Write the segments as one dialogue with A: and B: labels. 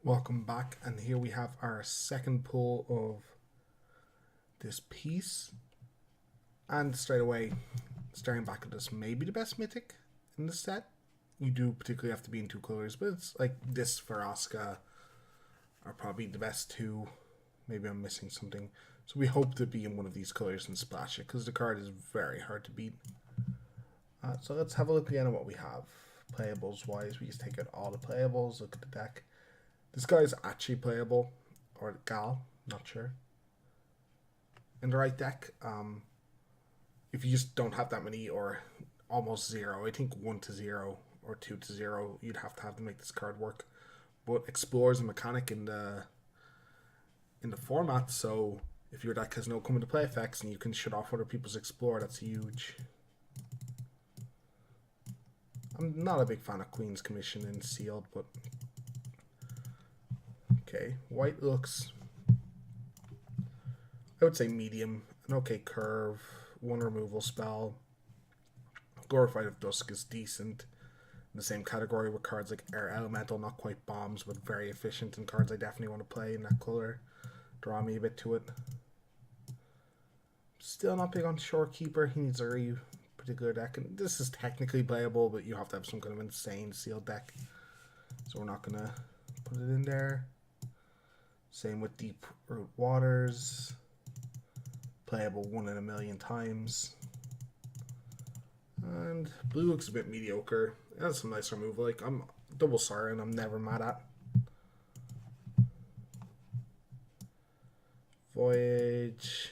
A: Welcome back, and here we have our second pull of this piece. And straight away, staring back at this, maybe the best mythic in the set. You do particularly have to be in two colors, but it's like this for Asuka are probably the best two. Maybe I'm missing something. So we hope to be in one of these colors and splash it, because the card is very hard to beat. So let's have a look again at what we have. Playables wise, we just take out all the playables, look at the deck. This guy is actually playable, or gal, not sure. In the right deck, if you just don't have that many or almost zero, I think 1 to 0 or 2 to 0, you'd have to make this card work. But Explore is a mechanic in the format, so if your deck has no come into play effects and you can shut off other people's Explore, that's huge. I'm not a big fan of Queen's Commission in Sealed, but okay. White looks, I would say medium. An okay curve, one removal spell. Glorified of Dusk is decent. In the same category with cards like Air Elemental, not quite bombs, but very efficient, and cards I definitely want to play in that color. Draw me a bit to it. Still not big on Shorekeeper. He needs a really particular deck, and this is technically playable, but you have to have some kind of insane sealed deck. So we're not gonna put it in there. Same with Deep Root Waters. Playable 1 in a million times. And blue looks a bit mediocre. It has some nice removal. Like, I'm double Siren, I'm never mad at. Voyage.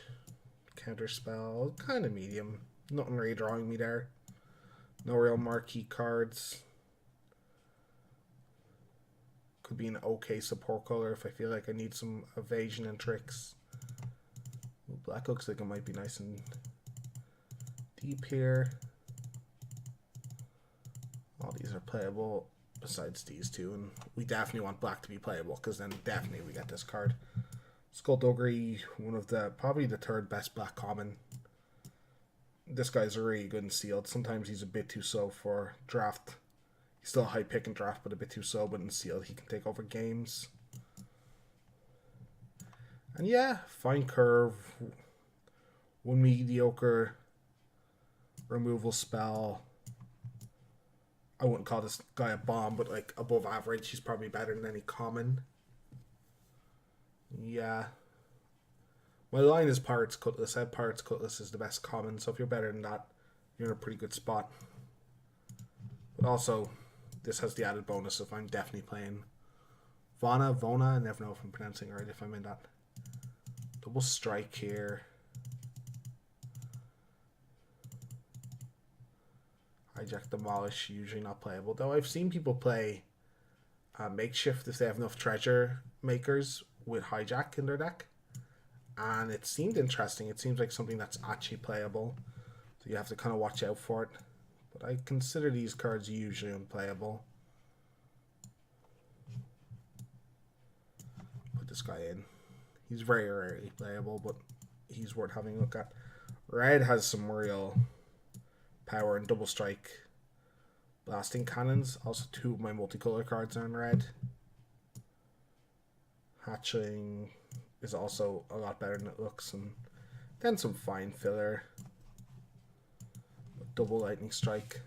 A: Counterspell. Kind of medium. Nothing really drawing me there. No real marquee cards. Could be an okay support color if I feel like I need some evasion and tricks. Ooh, black looks like it might be nice and deep here. All these are playable besides these two, and we definitely want black to be playable because then definitely we get this card. Skullduggery, one of the probably the third best black common. This guy's really good in Sealed. Sometimes he's a bit too slow for draft. He's still a high pick in draft, but a bit too slow. But in Sealed, he can take over games. And yeah, fine curve, one mediocre removal spell. I wouldn't call this guy a bomb, but like above average. He's probably better than any common. Yeah. My line is Pirate's Cutlass. I have Pirate's Cutlass is the best common, so if you're better than that, you're in a pretty good spot. But also, this has the added bonus if I'm definitely playing Vona, I never know if I'm pronouncing it right if I'm in that. Double strike here. Hijack, Demolish, usually not playable. Though I've seen people play Makeshift if they have enough treasure makers with Hijack in their deck. And it seemed interesting. It seems like something that's actually playable. So you have to kind of watch out for it. But I consider these cards usually unplayable. Put this guy in. He's very rarely playable, but he's worth having a look at. Red has some real power and double strike. Blasting cannons. Also, 2 of my multicolor cards are in red. Hatchling is also a lot better than it looks, and then some fine filler. Double lightning strike.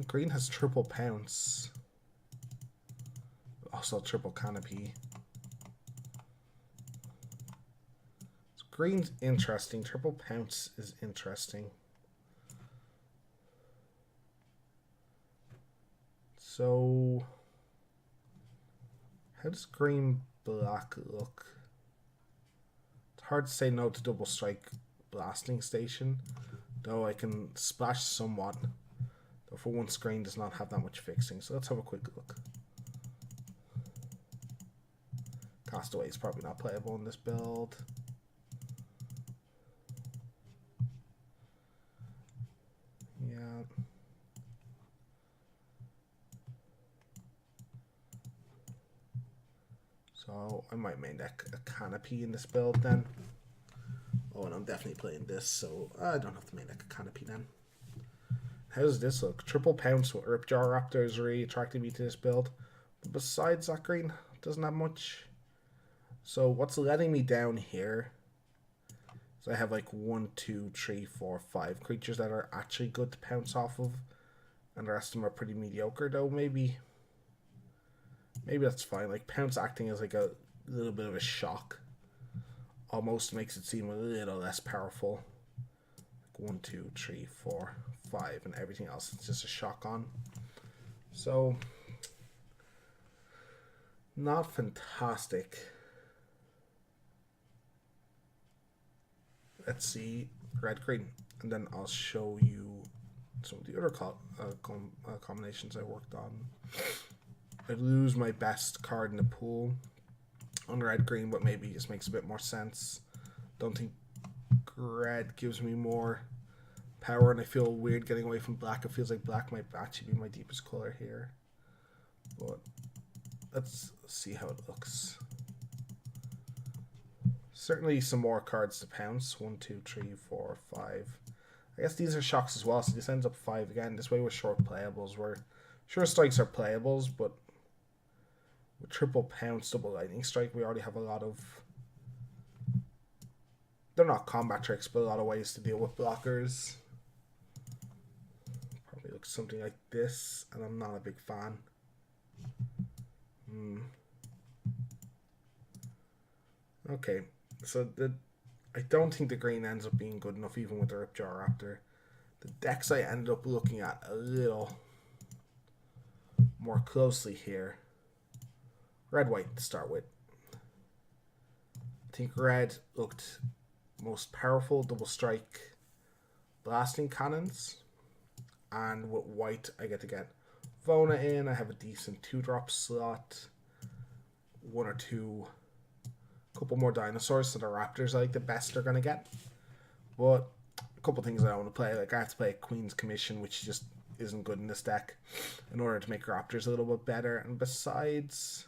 A: Green has triple pounce. Also triple canopy. So green's interesting. Triple pounce is interesting. So how does green black look? It's hard to say no to double strike blasting station, though I can splash somewhat. Though for once, green does not have that much fixing. So let's have a quick look. Castaway is probably not playable in this build. Yeah. So I might main deck a Canopy in this build then. Oh, and I'm definitely playing this, so I don't have to main deck a Canopy then. How does this look? Triple Pounce with Ripjaw Raptor is really attracting me to this build. Besides that green, doesn't have much. So what's letting me down here is I have like 1, 2, 3, 4, 5 creatures that are actually good to pounce off of. And the rest of them are pretty mediocre though. Maybe that's fine. Like pounce acting is like a little bit of a shock. Almost makes it seem a little less powerful. Like 1, 2, 3, 4, 5, and everything else is just a shock on. So not fantastic. Let's see red green, and then I'll show you some of the other combinations I worked on. I lose my best card in the pool on red green, but maybe it just makes a bit more sense. Don't think red gives me more power, and I feel weird getting away from black. It feels like black might actually be my deepest color here, but let's see how it looks. Certainly some more cards to pounce. 1, 2, 3, 4, 5. I guess these are shocks as well, so this ends up 5 again. This way we're short playables. We're sure strikes are playables, but with triple pounce, double lightning strike, we already have a lot of... They're not combat tricks, but a lot of ways to deal with blockers. Probably looks something like this, and I'm not a big fan. Okay, so I don't think the green ends up being good enough even with the Ripjaw Raptor. The decks I ended up looking at a little more closely here. Red-white to start with. I think red looked most powerful, double strike, blasting cannons. And with white I get to get Vona in. I have a decent 2-drop slot. 1 or 2... couple more dinosaurs, so the raptors are like the best they're gonna get. But a couple things I want to play, like I have to play Queen's Commission, which just isn't good in this deck, in order to make raptors a little bit better. And besides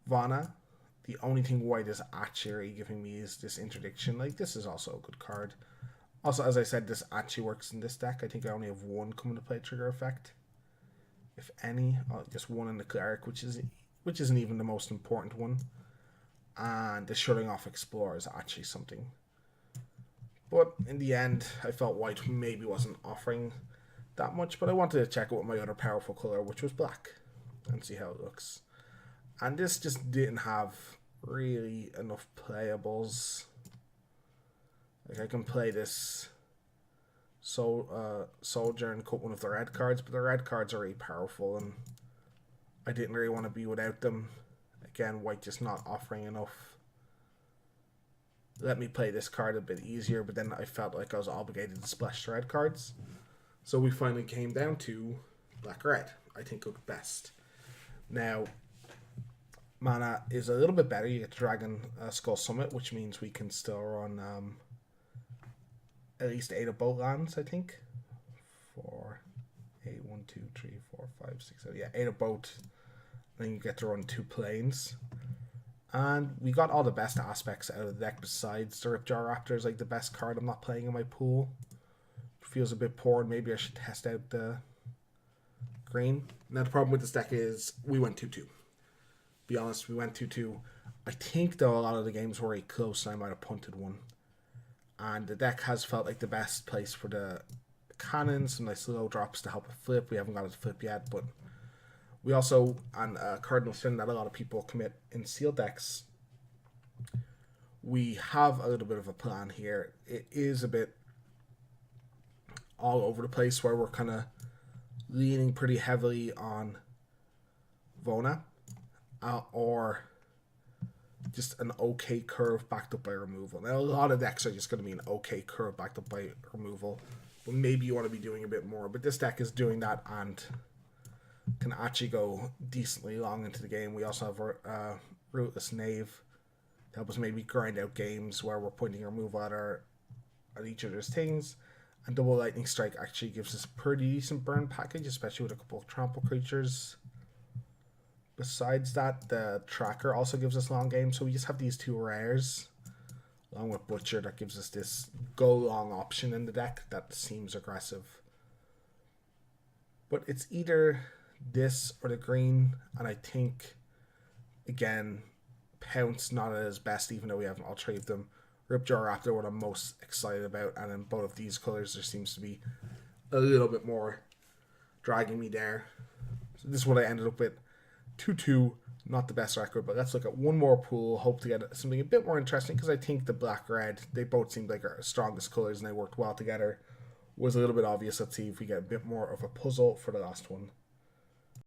A: Vana, the only thing white is actually giving me is this interdiction. Like this is also a good card. Also, as I said, this actually works in this deck. I think I only have 1 coming to play trigger effect, if any. Just 1 in the cleric, which isn't even the most important one. And the shutting off Explorer is actually something. But in the end, I felt white maybe wasn't offering that much, but I wanted to check out my other powerful color, which was black, and see how it looks. And this just didn't have really enough playables. Like I can play this soldier and cut one of the red cards, but the red cards are really powerful, and I didn't really want to be without them. Again, white just not offering enough. Let me play this card a bit easier, but then I felt like I was obligated to splash the red cards. So we finally came down to black-red. I think looked best. Now, mana is a little bit better. You get Dragon Skull Summit, which means we can still run at least 8 of boat lands, I think. 4, 8, 1, 2, 3, 4, 5, 6, 7. Yeah, 8 of boat. Then you get to run 2 planes. And we got all the best aspects out of the deck besides the Ripjaw Raptor is like the best card I'm not playing in my pool. Feels a bit poor, and maybe I should test out the green. Now the problem with this deck is we went 2-2. Be honest, we went 2-2. I think though a lot of the games were very close and I might have punted one. And the deck has felt like the best place for the cannons, some nice low drops to help it flip. We haven't got it to flip yet, but we also, and Cardinal Sin that a lot of people commit in sealed decks, we have a little bit of a plan here. It is a bit all over the place where we're kind of leaning pretty heavily on Vona or just an okay curve backed up by removal. Now, a lot of decks are just going to be an okay curve backed up by removal, but maybe you want to be doing a bit more. But this deck is doing that and can actually go decently long into the game. We also have Rootless Knave to help us maybe grind out games where we're pointing removal at each other's things. And Double Lightning Strike actually gives us a pretty decent burn package, especially with a couple of trample creatures. Besides that, the Tracker also gives us long game, so we just have these 2 rares, along with Butcher, that gives us this go long option in the deck that seems aggressive. But it's either this or the green, and I think, again, Pounce not at his best, even though we have all three of them. Ripjaw Raptor, what I'm most excited about, and in both of these colors, there seems to be a little bit more dragging me there. So this is what I ended up with. 2-2, not the best record, but let's look at one more pool. Hope to get something a bit more interesting, because I think the black-red, they both seemed like our strongest colors, and they worked well together. Was a little bit obvious. Let's see if we get a bit more of a puzzle for the last one.